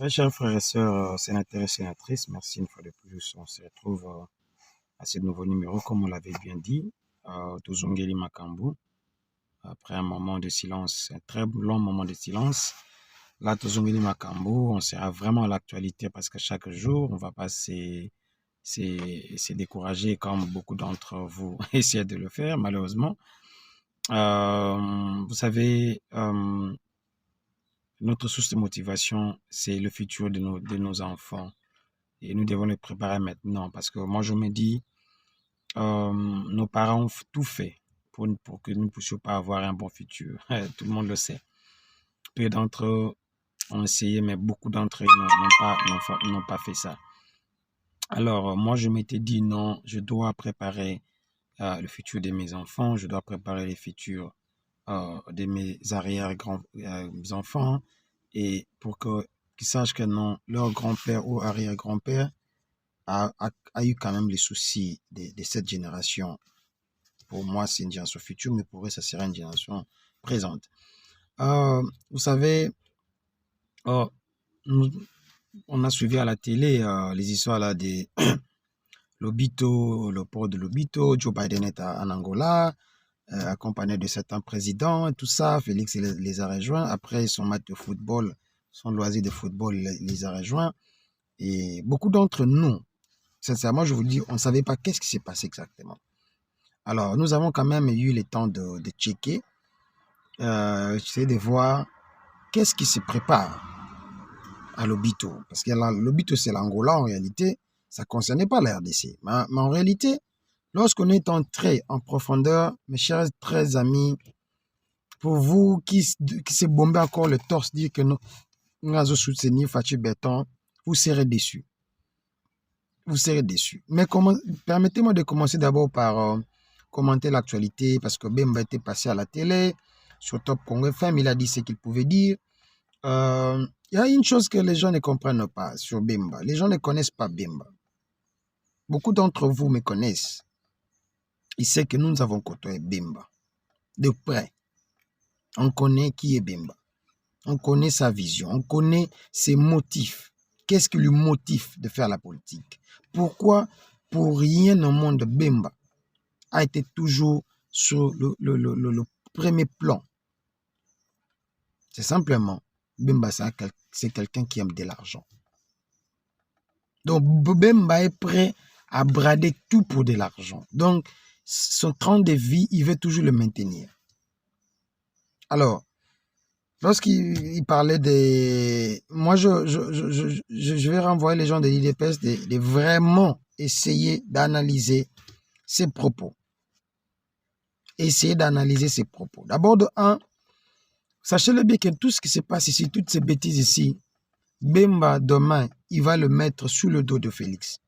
Très chers frères et sœurs, sénateurs et sénatrices, merci une fois de plus. On se retrouve à ce nouveau numéro, comme on l'avait bien dit, Tozongeli Makambu. Après un moment de silence, un très long moment de silence, là, Tozongeli Makambu, on sera vraiment à l'actualité parce que chaque jour, on ne va pas se décourager comme beaucoup d'entre vous essaient de le faire, malheureusement. Vous savez, notre source de motivation, c'est le futur de nos enfants. Et nous devons les préparer maintenant parce que moi, je me dis, nos parents ont tout fait pour que nous ne puissions pas avoir un bon futur. Tout le monde le sait. Peu d'entre eux ont essayé, mais beaucoup d'entre eux n'ont pas fait ça. Alors, moi, je m'étais dit, non, je dois préparer le futur de mes enfants, je dois préparer le futur de mes arrière-grands-enfants et pour qu'ils sachent que non, leur grand-père ou arrière-grand-père a eu quand même les soucis de cette génération. Pour moi, c'est une génération future, mais pour eux, ça sera une génération présente. Vous savez, on a suivi à la télé les histoires là de Lobito, le port de Lobito. Joe Biden est en Angola, accompagné de certains présidents, tout ça. Félix les a rejoints. Après son match de football, son loisir de football, les a rejoints. Et beaucoup d'entre nous, sincèrement, je vous dis, on ne savait pas qu'est-ce qui s'est passé exactement. Alors, nous avons quand même eu le temps de checker, de voir qu'est-ce qui se prépare à Lobito. Parce que Lobito, c'est l'Angola en réalité, ça ne concernait pas la RDC. Mais en réalité, lorsqu'on est entré en profondeur, mes chers très amis, pour vous qui se bombez encore le torse, dire que nous allons soutenir Fatou Béton, vous serez déçus. Vous serez déçus. Mais permettez-moi de commencer d'abord par commenter l'actualité, parce que Bemba était passé à la télé, sur Top Congo FM, il a dit ce qu'il pouvait dire. Il y a une chose que les gens ne comprennent pas sur Bemba. Les gens ne connaissent pas Bemba. Beaucoup d'entre vous me connaissent. Ils savent que nous avons côtoyé Bemba. De près. On connaît qui est Bemba. On connaît sa vision. On connaît ses motifs. Qu'est-ce qui lui motive de faire la politique? Pourquoi, pour rien au monde, Bemba a été toujours sur le premier plan? C'est simplement, Bemba, c'est quelqu'un qui aime de l'argent. Donc, Bemba est prêt à brader tout pour de l'argent. Donc, son train de vie, il veut toujours le maintenir. Alors, lorsqu'il parlait des... Moi, je vais renvoyer les gens de l'IDPS de vraiment essayer d'analyser ses propos. Essayer d'analyser ses propos. D'abord, de un, sachez-le bien que tout ce qui se passe ici, toutes ces bêtises ici, Bemba, demain, il va le mettre sous le dos de Félix.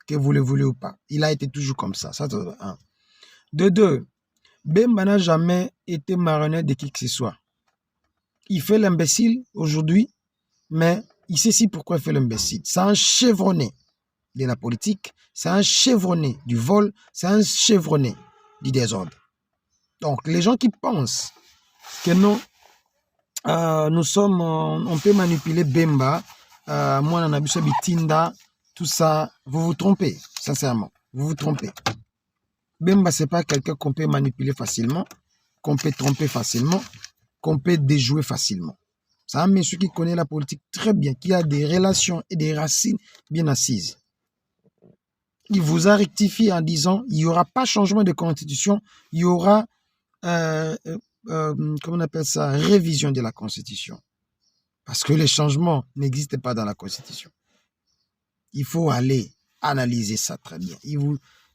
Que vous le voulez ou pas. Il a été toujours comme ça. Ça, c'est de un. De deux, Bemba n'a jamais été marionnette de qui que ce soit. Il fait l'imbécile aujourd'hui, mais il sait si pourquoi il fait l'imbécile. C'est un chevronné de la politique, c'est un chevronné du vol, c'est un chevronné du désordre. Donc, les gens qui pensent que non, on peut manipuler Bemba, moi, on a vu Bitinda, tout ça, vous vous trompez, sincèrement, vous vous trompez. Bemba, ce n'est pas quelqu'un qu'on peut manipuler facilement, qu'on peut tromper facilement, qu'on peut déjouer facilement. C'est un monsieur qui connaît la politique très bien, qui a des relations et des racines bien assises. Il vous a rectifié en disant il n'y aura pas changement de constitution, il y aura, comment on appelle ça, révision de la constitution. Parce que les changements n'existent pas dans la constitution. Il faut aller analyser ça très bien. Il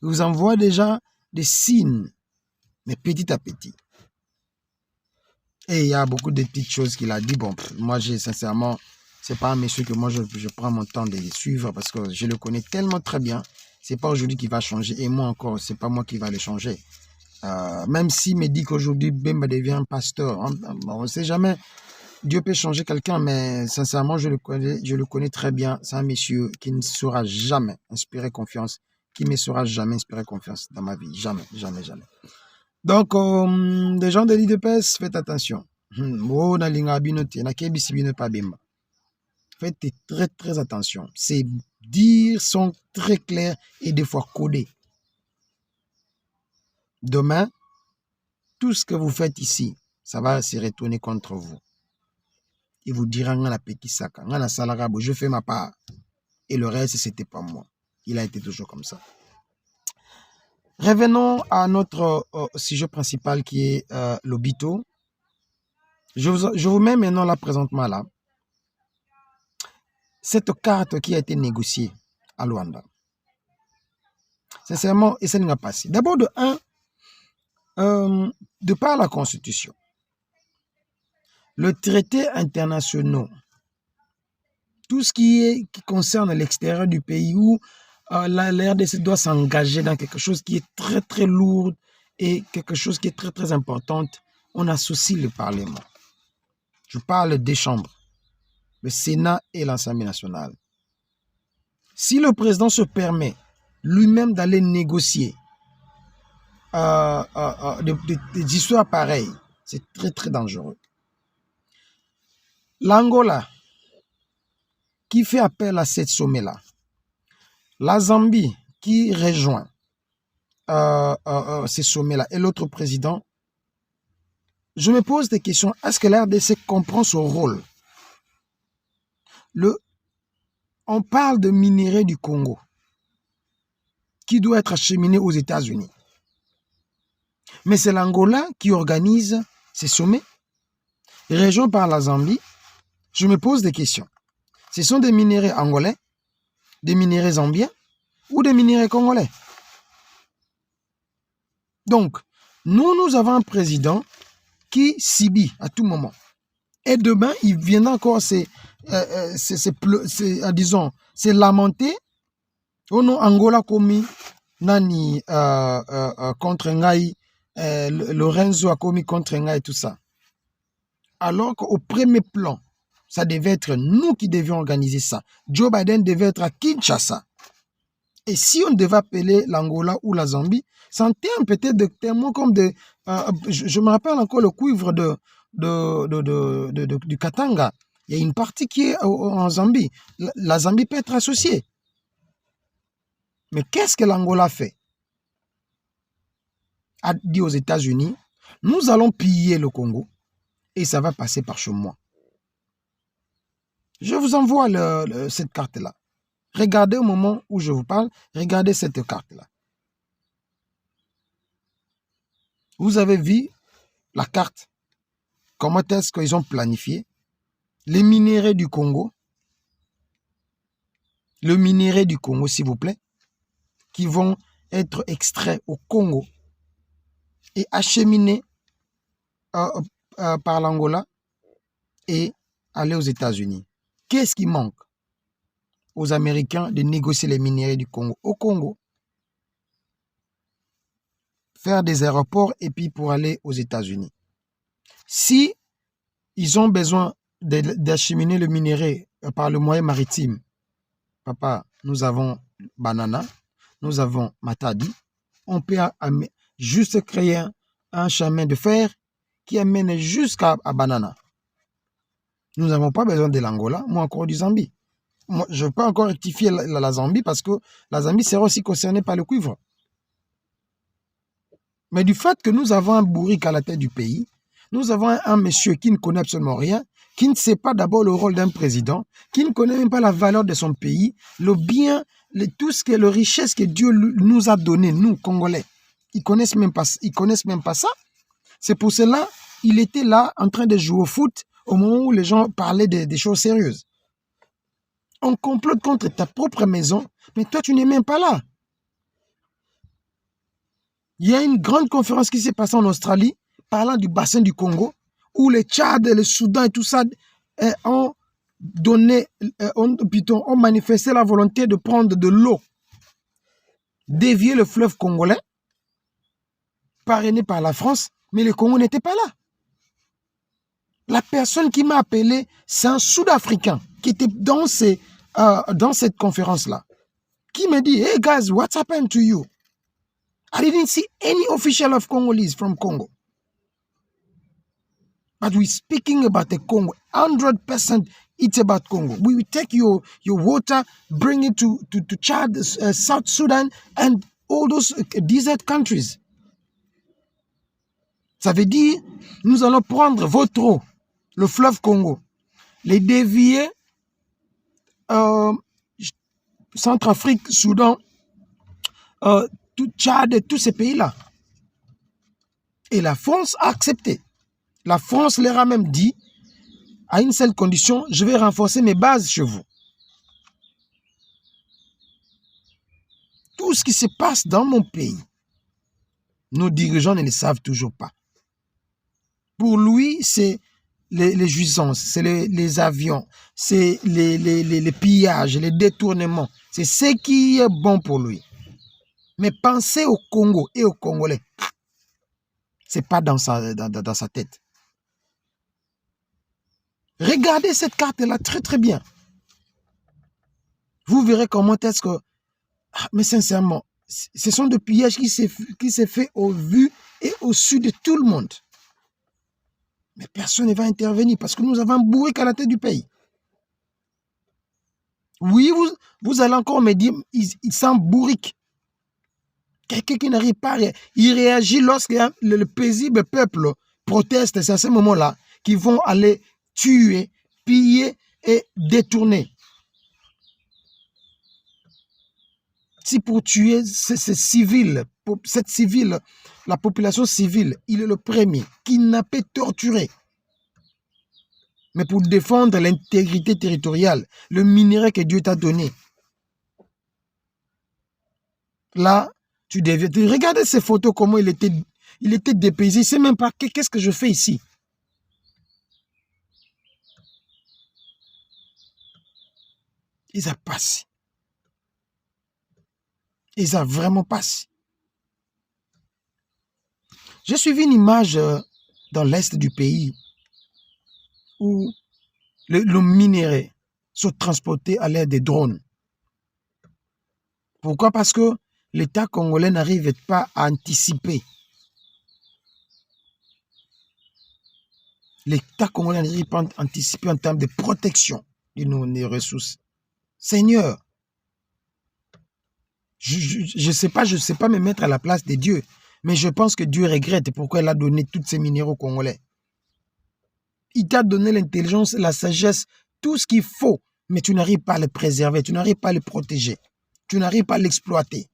vous envoie déjà des signes, mais petit à petit. Et il y a beaucoup de petites choses qu'il a dit. Bon, moi, sincèrement, c'est pas un monsieur que moi, je prends mon temps de les suivre parce que je le connais tellement très bien. C'est pas aujourd'hui qu'il va changer. Et moi encore, c'est pas moi qui va le changer. Même s'il me dit qu'aujourd'hui, Bemba devient un pasteur. On ne sait jamais. Dieu peut changer quelqu'un, mais sincèrement, je le connais très bien. C'est un monsieur qui ne saura jamais inspirer confiance, qui ne me saura jamais inspirer confiance dans ma vie. Jamais, jamais, jamais. Donc, les gens de l'IDPS, faites attention. faites très très attention. Ces dires sont très clairs et des fois codés. Demain, tout ce que vous faites ici, ça va se retourner contre vous. Il vous dira, je fais ma part. Et le reste, c'était pas moi. Il a été toujours comme ça. Revenons à notre sujet principal qui est l'Obito. Je vous mets maintenant là, présentement là, cette carte qui a été négociée à Luanda. Sincèrement, et ça n'a pas passé. D'abord, de par la Constitution, le traité international, tout ce qui concerne l'extérieur du pays où la RDC doit s'engager dans quelque chose qui est très très lourd et quelque chose qui est très très important, on associe le Parlement. Je parle des chambres, le Sénat et l'Assemblée nationale. Si le président se permet lui-même d'aller négocier des histoires pareilles, c'est très très dangereux. L'Angola, qui fait appel à ce sommet-là, la Zambie, qui rejoint ces sommets-là, et l'autre président, je me pose des questions. Est-ce que la RDC comprend son rôle? On parle de minerais du Congo qui doit être acheminé aux États-Unis. Mais c'est l'Angola qui organise ces sommets, rejoint par la Zambie. Je me pose des questions. Ce sont des minéraux angolais, des minéraux zambiens ou des minéraux congolais? Donc, nous avons un président qui subit à tout moment. Et demain, il viendra encore c'est lamenter. Oh non, Angola commis nani contre Ngai, Lorenzo a commis contre Ngai et tout ça. Alors qu'au premier plan, ça devait être nous qui devions organiser ça. Joe Biden devait être à Kinshasa. Et si on devait appeler l'Angola ou la Zambie, c'est un terme peut-être de termes comme de... je me rappelle encore le cuivre du Katanga. Il y a une partie qui est en Zambie. La Zambie peut être associée. Mais qu'est-ce que l'Angola fait? A dit aux États-Unis, nous allons piller le Congo et ça va passer par chez moi. Je vous envoie cette carte-là. Regardez au moment où je vous parle, regardez cette carte-là. Vous avez vu la carte, comment est-ce qu'ils ont planifié les minéraux du Congo, le minerai du Congo, s'il vous plaît, qui vont être extraits au Congo et acheminés par l'Angola et aller aux États-Unis. Qu'est-ce qui manque aux Américains de négocier les minéraux du Congo? Au Congo, faire des aéroports et puis pour aller aux États-Unis. Si ils ont besoin d'acheminer le minerai par le moyen maritime, papa, nous avons Banana, nous avons Matadi, on peut juste créer un chemin de fer qui amène jusqu'à Banana. Nous n'avons pas besoin de l'Angola, moi encore du Zambie. Moi, je peux encore rectifier la Zambie parce que la Zambie sera aussi concernée par le cuivre. Mais du fait que nous avons un bourrique à la tête du pays, nous avons un monsieur qui ne connaît absolument rien, qui ne sait pas d'abord le rôle d'un président, qui ne connaît même pas la valeur de son pays, le bien, tout ce que la richesse que Dieu nous a donné, nous, Congolais. Ils connaissent même pas ça. C'est pour cela il était là en train de jouer au foot au moment où les gens parlaient des choses sérieuses. On complote contre ta propre maison, mais toi, tu n'es même pas là. Il y a une grande conférence qui s'est passée en Australie, parlant du bassin du Congo, où les Tchad, le Soudan et tout ça ont manifesté la volonté de prendre de l'eau, dévier le fleuve congolais, parrainé par la France, mais le Congo n'était pas là. La personne qui m'a appelé, c'est un Sud-Africain qui était dans cette conférence-là, qui me dit, hey guys, what's happened to you? I didn't see any official of Congolese from Congo. But we're speaking about the Congo, 100% It's about Congo. We will take your water, bring it to Chad, South Sudan, and all those desert countries. Ça veut dire, nous allons prendre votre eau, le fleuve Congo, les dévier Centrafrique, Soudan, tout Tchad, tous ces pays-là. Et la France a accepté. La France leur a même dit, à une seule condition, je vais renforcer mes bases chez vous. Tout ce qui se passe dans mon pays, nos dirigeants ne le savent toujours pas. Pour lui, c'est les jouissances, c'est les avions, c'est les pillages, les détournements. C'est ce qui est bon pour lui. Mais pensez au Congo et aux Congolais. Ce n'est pas dans sa tête. Regardez cette carte-là très très bien. Vous verrez comment est-ce que... mais sincèrement, ce sont des pillages qui s'est fait au vu et au su de tout le monde. Mais personne ne va intervenir parce que nous avons un bourrique à la tête du pays. Oui, vous allez encore me dire, il sent bourrique. Quelqu'un qui n'arrive pas à réagir. Il réagit lorsque le paisible peuple proteste. C'est à ce moment-là qu'ils vont aller tuer, piller et détourner. Si pour tuer ces civils, cette civile, la population civile, il est le premier qui n'a pas torturé. Mais pour défendre l'intégrité territoriale, le minerai que Dieu t'a donné. Là, tu deviens... Regardez ces photos, comment il était dépaysé. Il ne sait même pas qu'est-ce que je fais ici. Ils ont passé. Ils ont vraiment passé. J'ai suivi une image dans l'est du pays où le minerai sont transportés à l'aide des drones. Pourquoi? Parce que l'État congolais n'arrive pas à anticiper. L'État congolais n'arrive pas à anticiper en termes de protection de nos ressources. Seigneur, je ne sais pas me mettre à la place de Dieu, mais je pense que Dieu regrette pourquoi il a donné tous ces minéraux congolais. Il t'a donné l'intelligence, la sagesse, tout ce qu'il faut, mais tu n'arrives pas à les préserver, tu n'arrives pas à les protéger, tu n'arrives pas à l'exploiter.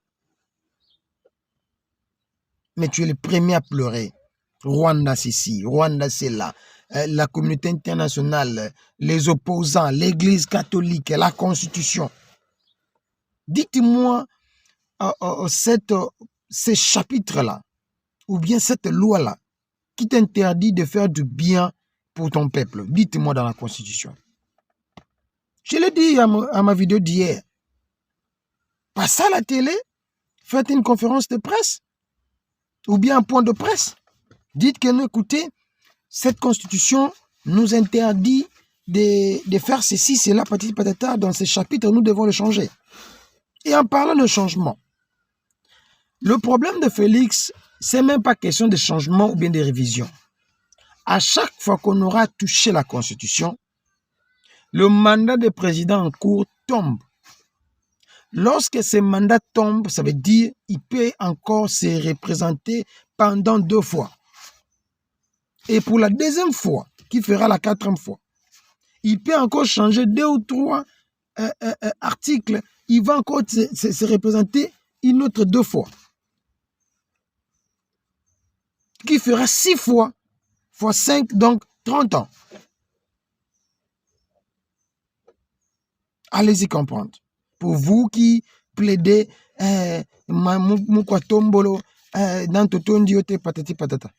Mais tu es le premier à pleurer. Rwanda, c'est ici, Rwanda, c'est là. La communauté internationale, les opposants, l'Église catholique, la Constitution. Dites-moi ces chapitres-là, ou bien cette loi-là, qui t'interdit de faire du bien pour ton peuple. Dites-moi dans la Constitution. Je l'ai dit à ma vidéo d'hier. Passez à la télé, faites une conférence de presse, ou bien un point de presse. Dites que, écoutez, cette Constitution nous interdit de faire ceci, cela, patati patata, dans ces chapitres, nous devons le changer. Et en parlant de changement, le problème de Félix, c'est même pas question de changement ou bien de révision. À chaque fois qu'on aura touché la Constitution, le mandat de président en cours tombe. Lorsque ce mandat tombe, ça veut dire qu'il peut encore se représenter pendant 2 fois. Et pour la deuxième fois, qui fera la 4e fois, il peut encore changer 2 ou 3 articles. Il va encore se représenter une autre 2 fois. Qui fera 6 fois, fois 5, donc 30 ans. Allez-y comprendre. Pour vous qui plaidez, Moukwatombolo, Nantotondi, patati patata.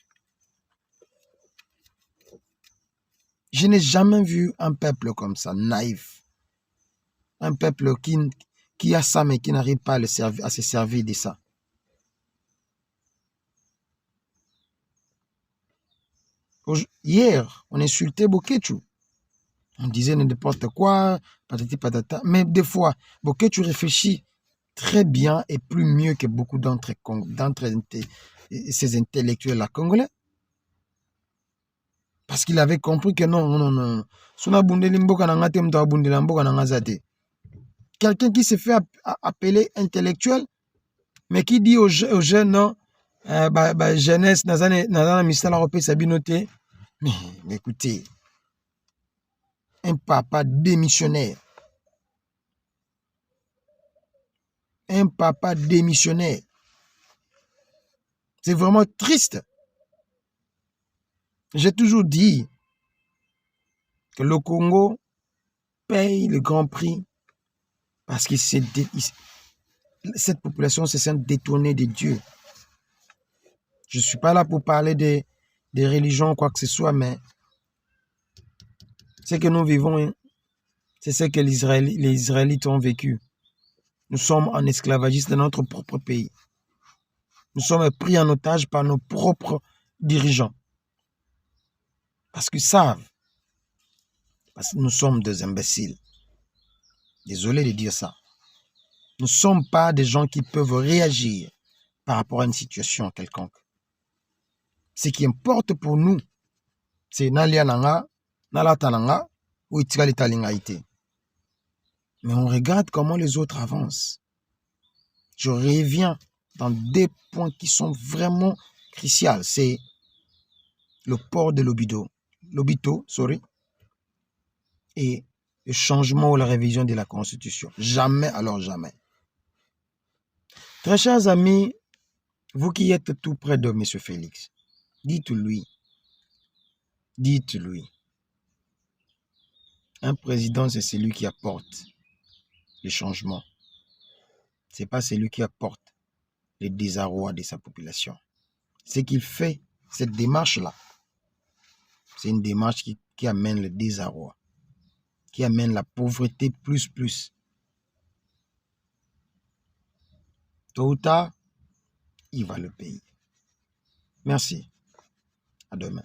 Je n'ai jamais vu un peuple comme ça, naïf. Un peuple qui a ça, mais qui n'arrive pas à se servir de ça. Hier, on insultait Boketu. On disait n'importe quoi, patati patata. Mais des fois, Boketu réfléchit très bien et plus mieux que beaucoup d'entre ces intellectuels-là congolais. Parce qu'il avait compris que non. Quelqu'un qui se fait appeler intellectuel, mais qui dit aux jeunes, non, jeunesse, mais écoutez, un papa démissionnaire. Un papa démissionnaire. C'est vraiment triste. J'ai toujours dit que le Congo paye le grand prix parce que cette population se sent détournée de Dieu. Je ne suis pas là pour parler des religions ou quoi que ce soit, mais ce que nous vivons, c'est ce que les Israélites ont vécu. Nous sommes en esclavagisme dans notre propre pays. Nous sommes pris en otage par nos propres dirigeants. Parce qu'ils savent. Parce que nous sommes des imbéciles. Désolé de dire ça. Nous ne sommes pas des gens qui peuvent réagir par rapport à une situation quelconque. Ce qui importe pour nous, c'est Nalia Nanga, Nalata Nanga ou Itikali Talingaïté. Mais on regarde comment les autres avancent. Je reviens dans des points qui sont vraiment cruciaux. C'est le port de Lobito, et le changement ou la révision de la Constitution. Jamais, alors jamais. Très chers amis, vous qui êtes tout près de M. Félix, dites-lui, un président, c'est celui qui apporte le changement. Ce n'est pas celui qui apporte le désarroi de sa population. Ce qu'il fait, cette démarche-là, c'est une démarche qui amène le désarroi, qui amène la pauvreté plus. Tôt ou tard, il va le payer. Merci. À demain.